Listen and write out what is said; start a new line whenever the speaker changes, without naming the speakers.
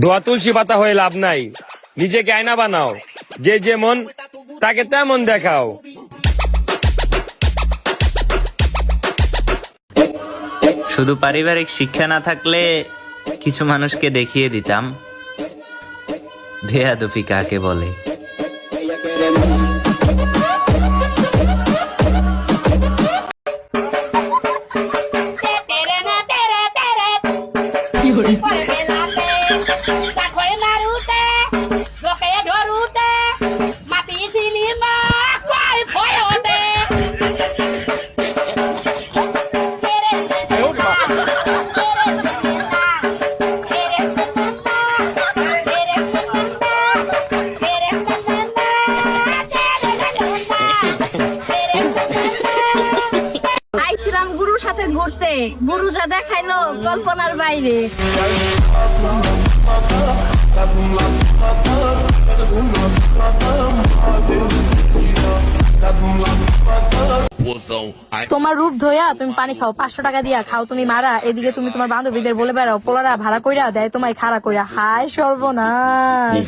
ধোয়া তুলসী পাতা হয়ে লাভ নাই, নিজেকে আয়না বানাও, যে যেমন তাকে তেমন দেখাও।
শুধু পারিবারিক শিক্ষা না থাকলে কিছু মানুষকে দেখিয়ে দিতাম বেয়াদবি কাকে বলে।
আইছিলাম গুরুর সাথে ঘুরতে, গুরু যা দেখাইলো কল্পনার বাইরে।
তোমার রূপ ধোয়া তুমি পানি খাও, 500 টাকা দিয়া খাও তুমি মারা, এদিকে তুমি তোমার বান্ধবীদের বলে বেড়াও পোলারা ভাড়া কইরা দেয় তোমায় খাড়া কইরা। হায় সর্বনাশ।